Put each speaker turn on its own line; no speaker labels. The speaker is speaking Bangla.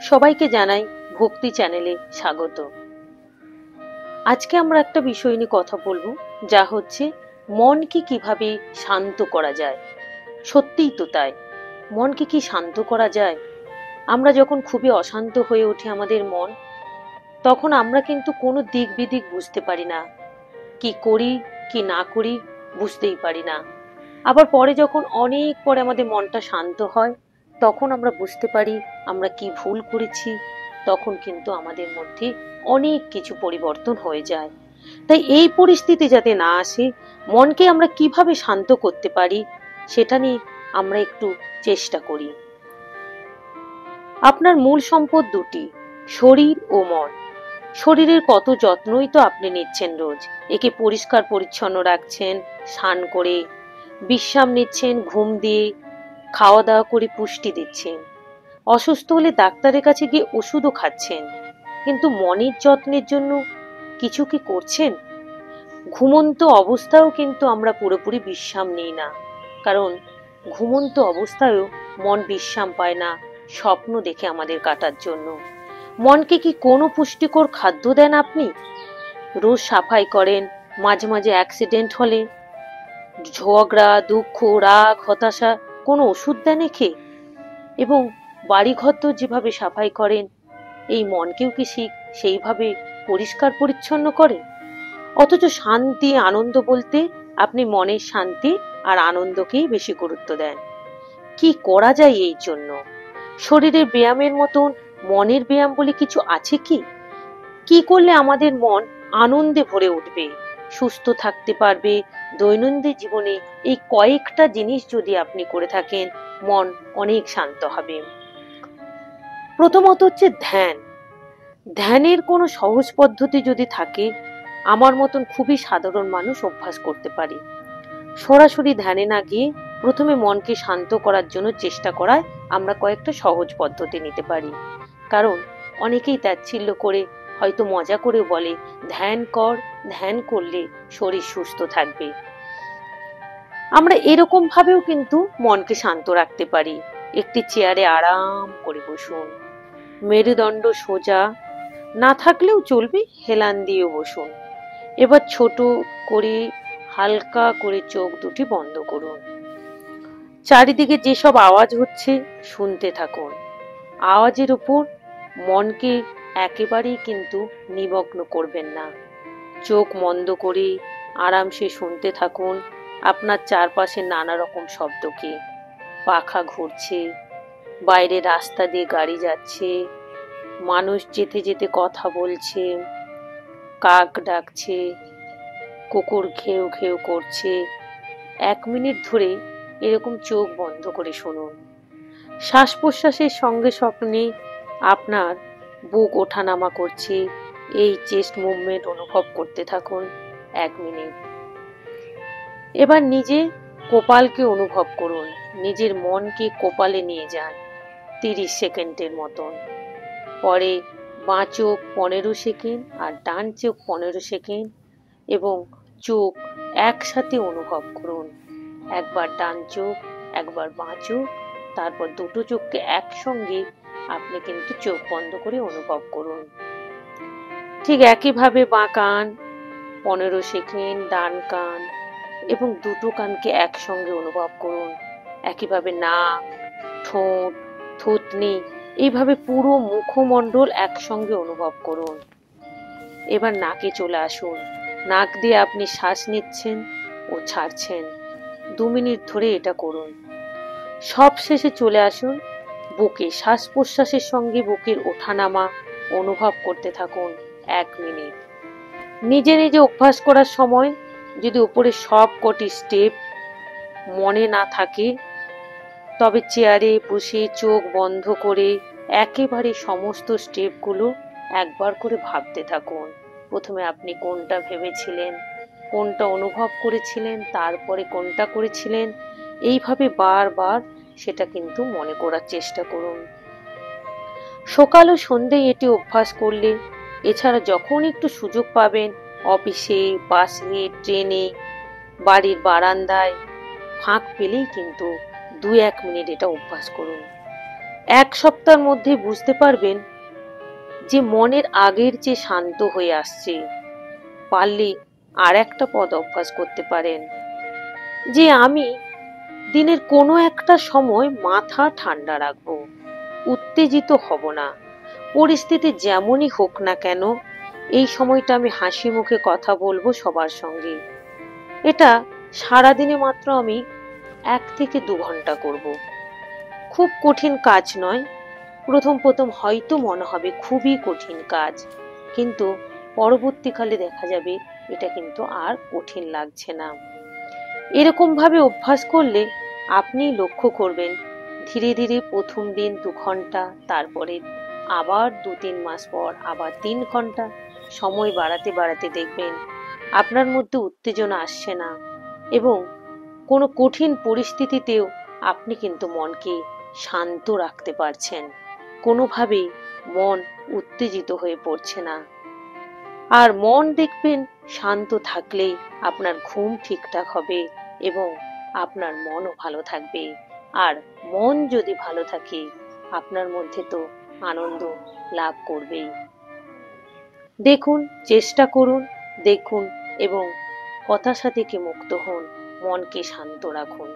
সবাইকে জানাই ভক্তি চ্যানেলে স্বাগত। আজকে আমরা একটা বিষয় নিয়ে কথা বলবো, যা হচ্ছে মনকে কিভাবে শান্ত করা যায়। সত্যিই তো তাই, মনকে কি শান্ত করা যায়? আমরা যখন খুবই অশান্ত হয়ে ওঠে আমাদের মন, তখন আমরা কিন্তু কোনো দিক বিদিক বুঝতে পারি না, কি করি কি না করি বুঝতেই পারি না। আবার পরে যখন অনেক পরে আমাদের মনটা শান্ত হয়, তখন আমরা বুঝতে পারি আমরা কি ভুল করেছি। তখন কিন্তু আমাদের মধ্যে অনেক কিছু পরিবর্তন হয়ে যায়। তাই এই পরিস্থিতি যাতে না আসে, মনকে আমরা কিভাবে শান্ত করতে পারি সেটা নিয়ে আমরা একটু চেষ্টা করি। আপনার মূল সম্পদ দুটি, শরীর ও মন। শরীরের কত যত্নই তো আপনি নিচ্ছেন রোজ। একে পরিষ্কার পরিচ্ছন্ন রাখছেন, স্নান করে, বিশ্রাম নিচ্ছেন, ঘুম দিয়ে, খাওয়া দাওয়া করে পুষ্টি দিচ্ছেন। অসুস্থ হলে ডাক্তারের কাছে গিয়ে ওষুধও খাচ্ছেন। কিন্তু মনের যত্নের জন্য কিছু কি করছেন? ঘুমন্ত অবস্থায়ও কিন্তু আমরা পুরোপুরি বিশ্রাম নিই না, কারণ ঘুমন্ত অবস্থায়ও মন বিশ্রাম পায় না স্বপ্ন দেখে আমাদের কাটার জন্য। মনকে কি কোনো পুষ্টিকর খাদ্য দেন আপনি? রোজ সাফাই করেন, মাঝে মাঝে অ্যাক্সিডেন্ট হলে, ঝগড়া, দুঃখ, রাগ, হতাশা, কোনো ওষুধ দেন একে? এবং বাড়িঘর তো যেভাবে সাফাই করেন, এই মনকেও কি সেইভাবে পরিষ্কার পরিচ্ছন্ন করে? অথচ শান্তি আনন্দ বলতে আপনি মনের শান্তি আর আনন্দকেই বেশি গুরুত্ব দেন। কি করা যায় এই জন্য? শরীরের ব্যায়ামের মতন মনের ব্যায়াম বলে কিছু আছে কি? কি করলে আমাদের মন আনন্দে ভরে উঠবে, সুস্থ থাকতে পারবে? দৈনন্দিন জীবনে এই কয়েকটা জিনিস যদি আপনি করে থাকেন, মন অনেক শান্ত হবে। প্রথমত হচ্ছে ধ্যান। ধ্যানের কোনো সহজ পদ্ধতি যদি থাকে, আমার মতন খুবই সাধারণ মানুষ অভ্যাস করতে পারে। সরাসরি ধ্যানে না গিয়ে প্রথমে মনকে শান্ত করার জন্য চেষ্টা করায় আমরা কয়েকটা সহজ পদ্ধতি নিতে পারি। কারণ অনেকেই তাচ্ছিল্য করে, হয়তো মজা করে বলে, ধ্যান কর, ধ্যান করলে শরীর সুস্থ থাকবে। আমরা এরকম ভাবেও কিন্তু মনকে শান্ত রাখতে পারি। একটি চেয়ারে আরাম করে বসুন, মেরুদণ্ড সোজা না থাকলেও চলবে, হেলান দিয়ে বসুন। এবার ছোট করে হালকা করে চোখ দুটি বন্ধ করুন। চারিদিকে যেসব আওয়াজ হচ্ছে শুনতে থাকুন। আওয়াজের উপর মনকে একেবারেই কিন্তু নিমগ্ন করবেন না। চোখ বন্ধ করে আরামসে শুনতে থাকুন আপনার চারপাশে নানা রকম শব্দকে। পাখা ঘুরছে, বাইরে রাস্তা দিয়ে গাড়ি যাচ্ছে, মানুষ যেতে যেতে কথা বলছে, কাক ডাকছে, কুকুর ঘেউ ঘেউ করছে। 1 মিনিট ধরে এরকম চোখ বন্ধ করে শুনুন। শ্বাস প্রশ্বাসের সঙ্গে সঙ্গে আপনার বুক ওঠানামা করছে, এই চেস্ট মুভমেন্ট অনুভব করতে থাকুন 1 মিনিট। এবার নিজে কপালকে অনুভব করুন, নিজের মনকে কপালে নিয়ে যান 30 সেকেন্ডের মতন। পরে বাঁ চোখ 15 সেকেন্ড আর ডান চোখ 15 সেকেন্ড এবং চোখ একসাথে অনুভব করুন। একবার ডান চোখ, একবার বাঁ চোখ, তারপর দুটো চোখকে একসঙ্গে আপনি কিন্তু চোখ বন্ধ করে অনুভব করুন। ঠিক একইভাবে বাঁ কান 15 সেকেন্ড, ডান কান এবং দুটো কানকে একসঙ্গে অনুভব করুন। একইভাবে নাক, ঠোঁট, থুতনি, এইভাবে পুরো মুখমণ্ডল একসঙ্গে অনুভব করুন। এবার নাকে চলে আসুন। নাক দিয়ে আপনি শ্বাস নিচ্ছেন ও ছাড়ছেন। 2 মিনিট ধরে এটা করুন। সব শেষে চলে আসুন বুকে। শ্বাস প্রশ্বাসের সঙ্গে বুকের ওঠানামা অনুভব করতে থাকুন 1 মিনিট। নিজে নিজে অভ্যাস করার সময় যদি উপরে সব কটি স্টেপ মনে না থাকে, তবে চেয়ারে বসে চোখ বন্ধ করে একেবারে সমস্ত স্টেপগুলো একবার করে ভাবতে থাকুন। প্রথমে আপনি কোনটা ভেবেছিলেন, কোনটা অনুভব করেছিলেন, তারপরে কোনটা করেছিলেন, এইভাবে বারবার সেটা কিন্তু মনে করার চেষ্টা করুন। সকাল ও সন্ধ্যায় এটি অভ্যাস করলে, এছাড়া যখন একটু সুযোগ পাবেন, অফিসে, বাসে, ট্রেনে, বাড়ির বারান্দায় ফাঁক পেলেই কিন্তু 2-1 মিনিট এটা অভ্যাস করুন। এক সপ্তাহের মধ্যে বুঝতে পারবেন যে মনের আগের চেয়ে শান্ত হয়ে আসছে। পারলে আর একটা পদ অভ্যাস করতে পারেন, যে আমি দিনের কোনো একটা সময় মাথা ঠান্ডা রাখবো, উত্তেজিত হব না। পরিস্থিতি যেমনই হোক না কেন, এই সময়টা আমি হাসি মুখে কথা বলবো সবার সঙ্গে। এটা সারাদিনে মাত্র আমি 1 থেকে 2 ঘন্টা করব। খুব কঠিন কাজ নয়। প্রথম প্রথম হয়তো মনে হবে খুবই কঠিন কাজ, কিন্তু পরবর্তীকালে দেখা যাবে এটা কিন্তু আর কঠিন লাগছে না। এরকম ভাবে অভ্যাস করলে আপনি লক্ষ্য করবেন ধীরে ধীরে প্রথম দিন 2 ঘন্টা, তারপরে আবার 2-3 মাস পর আবার 3 ঘন্টা, সময় বাড়াতে বাড়াতে দেখবেন আপনার মধ্যে উত্তেজনা আসছে না, এবং কোনো কঠিন পরিস্থিতিতেও আপনি কিন্তু মনকে শান্ত রাখতে পারছেন। কোনোভাবেই মন উত্তেজিত হয়ে পড়ছে না। আর মন দেখবেন শান্ত থাকলেই আপনার ঘুম ঠিকঠাক হবে এবং আপনার মনও ভালো থাকবে। আর মন যদি ভালো থাকে, আপনার মধ্যে তো আনন্দ লাভ করবেই। দেখুন, চেষ্টা করুন, দেখুন এবং হতাশা থেকে মুক্ত হন, মনকে শান্ত রাখুন।